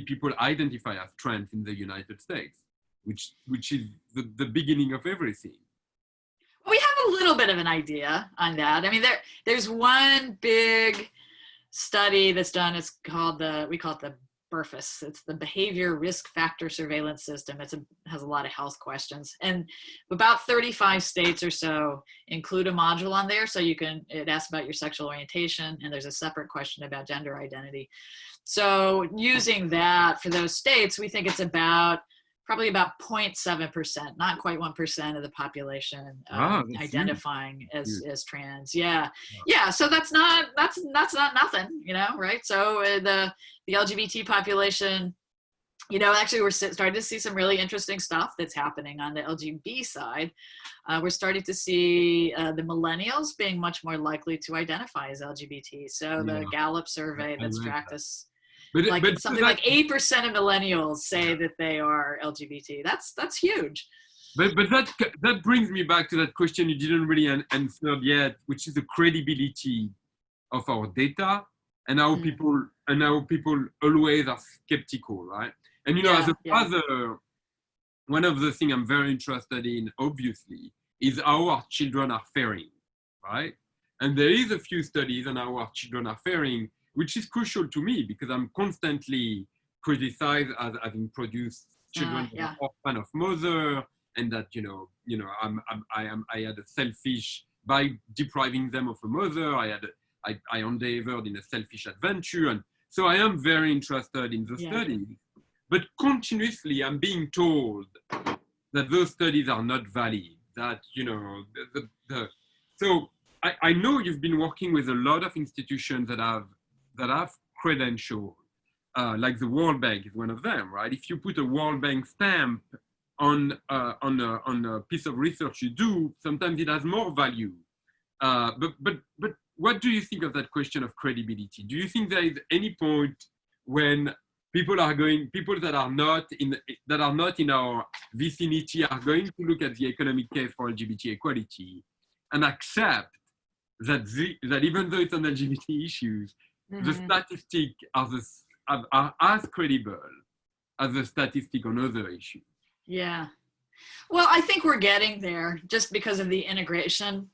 people identify as trans in the United States, which is the beginning of everything. We have a little bit of an idea on that. I mean, there's one big study that's done. It's called we call it the BRFIS. It's the Behavior Risk Factor Surveillance System. It has a lot of health questions, and about 35 states or so include a module on there. So it asks about your sexual orientation, and there's a separate question about gender identity. So using that for those states, we think it's probably about 0.7%, not quite 1% of the population identifying as trans. Yeah. So that's not nothing, right? So the LGBT population, actually we're starting to see some really interesting stuff that's happening on the LGBT side. We're starting to see the millennials being much more likely to identify as LGBT. So the Gallup survey that's tracked us. But something like 8% of millennials say that they are LGBT. That's huge. But that brings me back to that question you didn't really answer yet, which is the credibility of our data and how people always are skeptical, right? And as a father, one of the things I'm very interested in, obviously, is how our children are faring, right? And there is a few studies on how our children are faring, which is crucial to me because I'm constantly criticized as having produced children that are orphan of mother, and that I had a selfish by depriving them of a mother. I endeavored in a selfish adventure, and so I am very interested in the studies. But continuously, I'm being told that those studies are not valid. That so I know you've been working with a lot of institutions that have credentials, like the World Bank is one of them, right? If you put a World Bank stamp on a piece of research you do, sometimes it has more value. But what do you think of that question of credibility? Do you think there is any point when people that are not in our vicinity are going to look at the economic case for LGBT equality and accept that even though it's on LGBT issues, the statistics are as credible as the statistic on other issues? Yeah. Well, I think we're getting there just because of the integration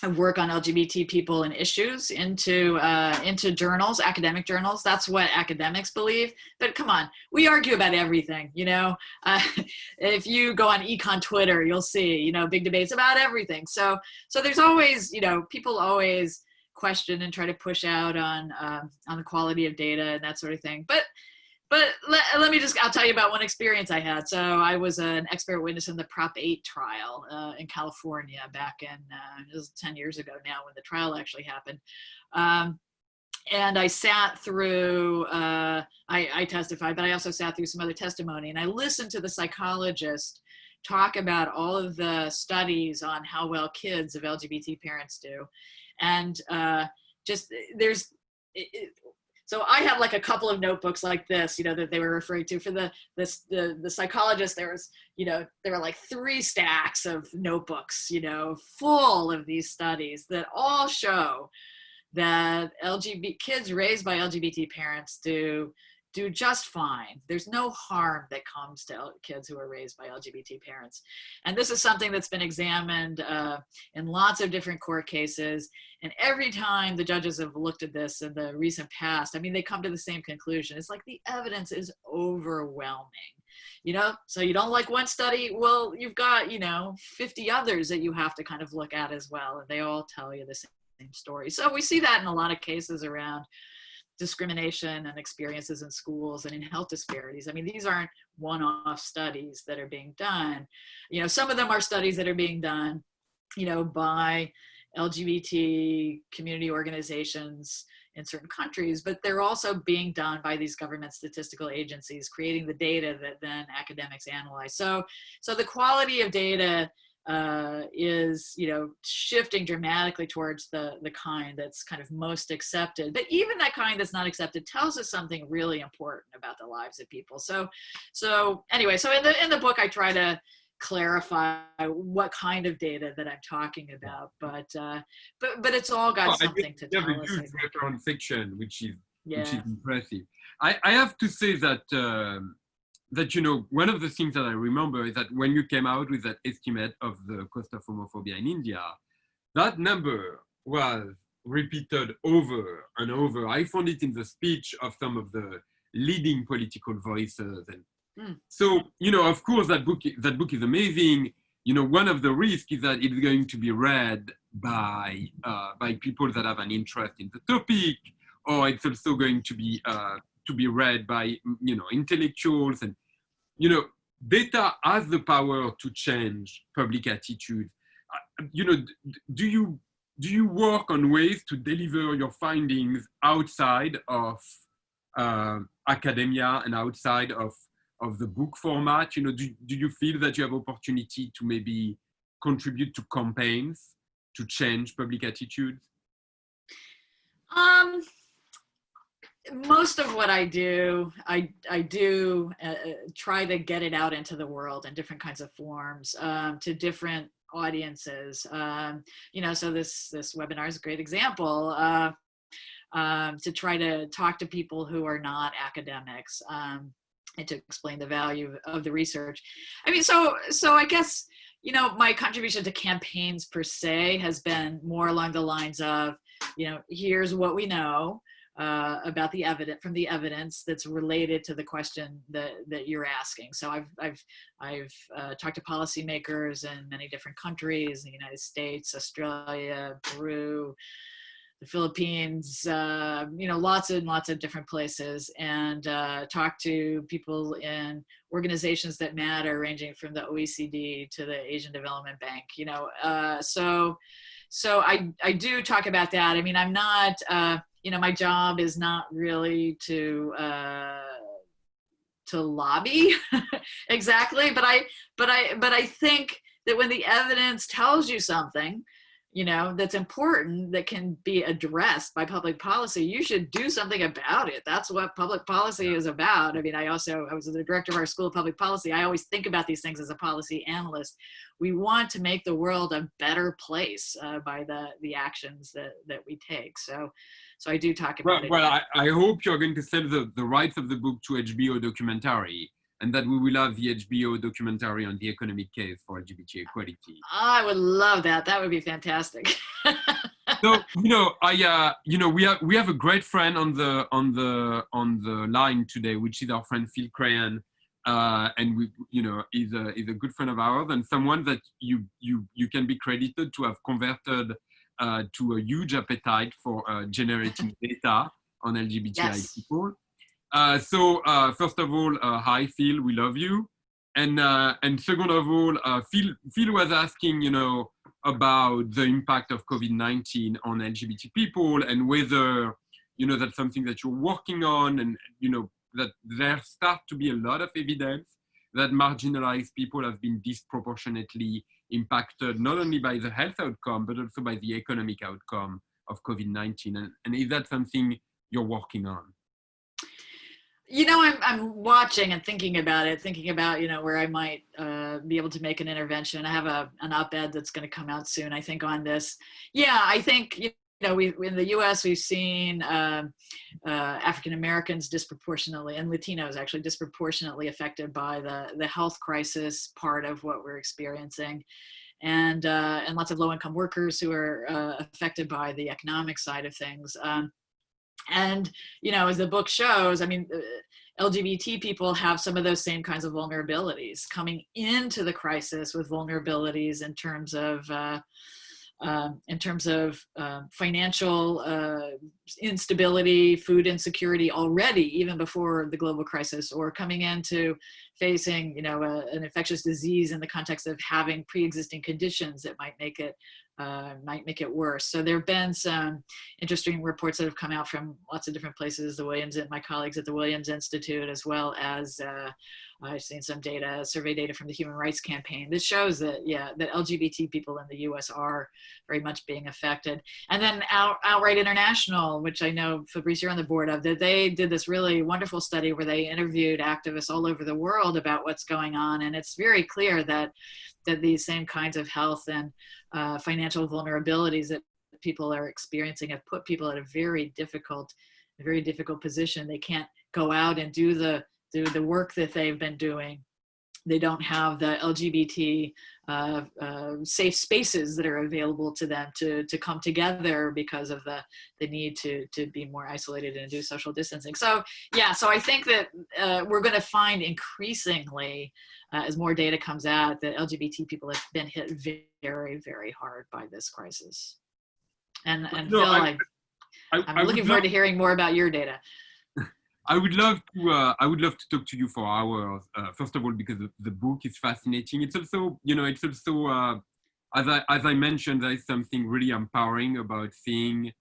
of work on LGBT people and issues into journals, academic journals. That's what academics believe. But come on, we argue about everything, if you go on econ Twitter, you'll see, big debates about everything. So there's always, people always question and try to push out on the quality of data and that sort of thing. But let me I'll tell you about one experience I had. So I was an expert witness in the Prop 8 trial in California back in, it was 10 years ago now when the trial actually happened. And I sat through, I testified, but I also sat through some other testimony, and I listened to the psychologist talk about all of the studies on how well kids of LGBT parents do. And so I had like a couple of notebooks like this, that they were referring to for the psychologist. There were like 3 stacks of notebooks, full of these studies that all show that kids raised by LGBT parents do just fine. There's no harm that comes to kids who are raised by LGBT parents. And this is something that's been examined in lots of different court cases. And every time the judges have looked at this in the recent past, they come to the same conclusion. It's like the evidence is overwhelming. So you don't like one study, well, you've got, 50 others that you have to kind of look at as well. And they all tell you the same story. So we see that in a lot of cases around discrimination and experiences in schools and in health disparities. These aren't one-off studies that are being done. Some of them are studies that are being done, by LGBT community organizations in certain countries, but they're also being done by these government statistical agencies, creating the data that then academics analyze. So the quality of data is shifting dramatically towards the kind that's kind of most accepted. But even that kind that's not accepted tells us something really important about the lives of people. So anyway, so in the book I try to clarify what kind of data that I'm talking about, but it's all got something to tell us. You have a huge record on fiction, which is impressive. I have to say that one of the things that I remember is that when you came out with that estimate of the cost of homophobia in India, that number was repeated over and over. I found it in the speech of some of the leading political voices. And so, of course, that book is amazing. One of the risks is that it's going to be read by people that have an interest in the topic, or it's also going to be read by, intellectuals. And data has the power to change public attitude. Do you work on ways to deliver your findings outside of academia and outside of the book format? Do you feel that you have opportunity to maybe contribute to campaigns to change public attitudes? Most of what I do, I do try to get it out into the world in different kinds of forms, to different audiences. So this webinar is a great example, to try to talk to people who are not academics, and to explain the value of the research. So I guess, my contribution to campaigns per se has been more along the lines of, here's what we know about the evidence that's related to the question that you're asking. So I've talked to policymakers in many different countries, the United States, Australia, Peru, the Philippines, lots and lots of different places, and talk to people in organizations that matter, ranging from the OECD to the Asian Development Bank. So I do talk about that. I'm not, my job is not really to lobby exactly, but I think that when the evidence tells you something, that's important, that can be addressed by public policy, you should do something about it. That's what public policy is about. I was the director of our School of Public Policy. I always think about these things as a policy analyst. We want to make the world a better place by the actions that we take. So I do talk about it. Well, I hope you're going to sell the rights of the book to HBO documentary, and that we will have the HBO documentary on the economic case for LGBT equality. I would love that. That would be fantastic. So we have a great friend on the line today, which is our friend Phil Crayon, and is a good friend of ours, and someone that you can be credited to have converted to a huge appetite for generating data on LGBTI people. First of all, hi Phil, we love you. And second of all, Phil was asking, about the impact of COVID-19 on LGBT people and whether, that's something that you're working on, and, that there start to be a lot of evidence that marginalized people have been disproportionately impacted, not only by the health outcome, but also by the economic outcome of COVID-19. And is that something you're working on? I'm watching and thinking about where I might be able to make an intervention. I have an op-ed that's going to come out soon, I think, on this. Yeah, I think, we in the U.S. we've seen African Americans disproportionately, and Latinos actually disproportionately affected by the health crisis part of what we're experiencing, and lots of low-income workers who are affected by the economic side of things. And, as the book shows, I mean, LGBT people have some of those same kinds of vulnerabilities coming into the crisis, with vulnerabilities in terms of financial instability, food insecurity already, even before the global crisis, or coming into facing, an infectious disease in the context of having pre-existing conditions that might make it worse. So there have been some interesting reports that have come out from lots of different places, my colleagues at the Williams Institute, as well as I've seen some survey data from the Human Rights Campaign that shows that, that LGBT people in the US are very much being affected. And then Outright International, which I know, Fabrice, you're on the board of, that they did this really wonderful study where they interviewed activists all over the world about what's going on. And it's very clear that these same kinds of health and financial vulnerabilities that people are experiencing have put people at a very difficult position. They can't go out and do the work that they've been doing. They don't have the LGBT safe spaces that are available to them to come together because of the need to be more isolated and do social distancing. So I think that we're going to find increasingly, as more data comes out, that LGBT people have been hit very, very hard by this crisis. And Phil, I'm looking forward to hearing more about your data. I would love to talk to you for hours. First of all, because the book is fascinating. It's also, as I mentioned, there is something really empowering about seeing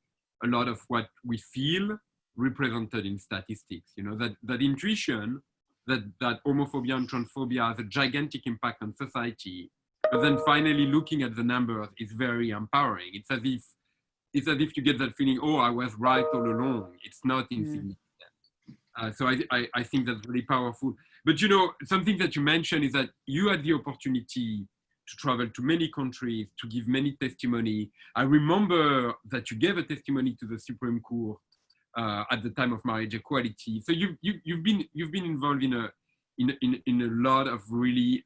a lot of what we feel represented in statistics. That intuition that homophobia and transphobia has a gigantic impact on society, but then finally looking at the numbers is very empowering. It's as if you get that feeling, oh, I was right all along. It's not insignificant. So I think that's really powerful. But something that you mentioned is that you had the opportunity to travel to many countries, to give many testimony. I remember that you gave a testimony to the Supreme Court at the time of marriage equality. So you've been involved in a lot of really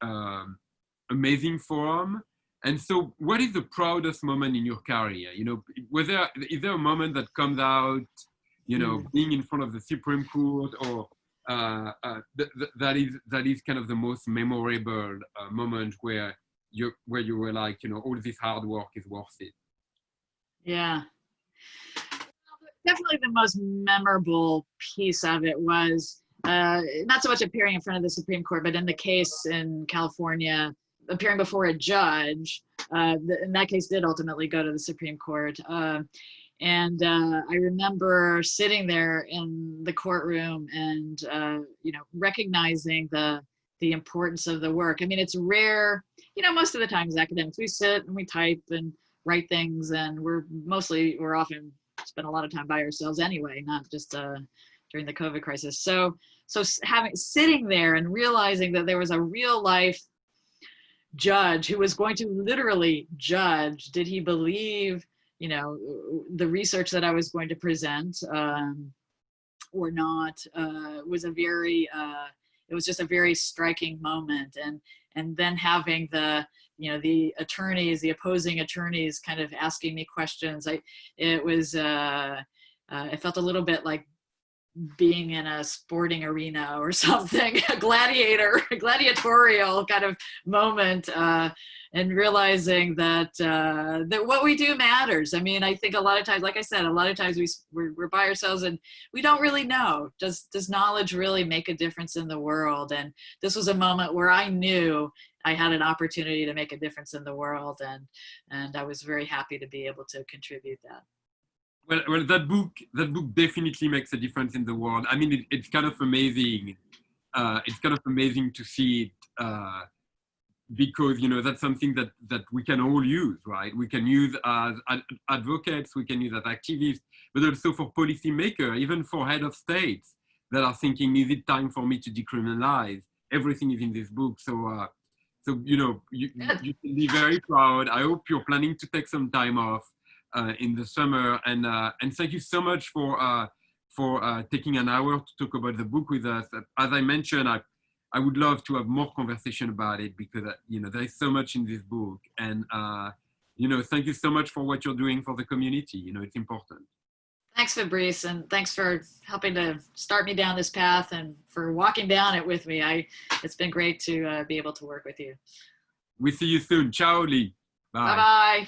amazing forums. And so, what is the proudest moment in your career? Is there a moment that comes out? Being in front of the Supreme Court, or that is kind of the most memorable moment where you were like, all this hard work is worth it. Yeah, definitely the most memorable piece of it was not so much appearing in front of the Supreme Court, but in the case in California, appearing before a judge. In that case, did ultimately go to the Supreme Court. And I remember sitting there in the courtroom and, recognizing the importance of the work. I mean, it's rare, most of the time as academics, we sit and we type and write things, and we're often spend a lot of time by ourselves anyway, not just during the COVID crisis. So sitting there and realizing that there was a real life judge who was going to literally judge, did he believe the research that I was going to present or not, was it was just a very striking moment. And then having the opposing attorneys kind of asking me questions, it felt a little bit like being in a sporting arena or something, a gladiatorial kind of moment, and realizing that that what we do matters. I mean, I think a lot of times, like I said, a lot of times we're by ourselves and we don't really know. Does knowledge really make a difference in the world? And this was a moment where I knew I had an opportunity to make a difference in the world, and I was very happy to be able to contribute that. Well, that book definitely makes a difference in the world. I mean, it's kind of amazing. It's kind of amazing to see it because that's something that we can all use, right? We can use as advocates, we can use as activists, but also for policymakers, even for head of states that are thinking, is it time for me to decriminalize? Everything is in this book, so you can be very proud. I hope you're planning to take some time off in the summer, and thank you so much for taking an hour to talk about the book with us. As I mentioned, I would love to have more conversation about it because there is so much in this book, and thank you so much for what you're doing for the community. It's important. Thanks, Fabrice, and thanks for helping to start me down this path and for walking down it with me. It's been great to be able to work with you. We see you soon. Ciao, Lee. Bye. Bye-bye.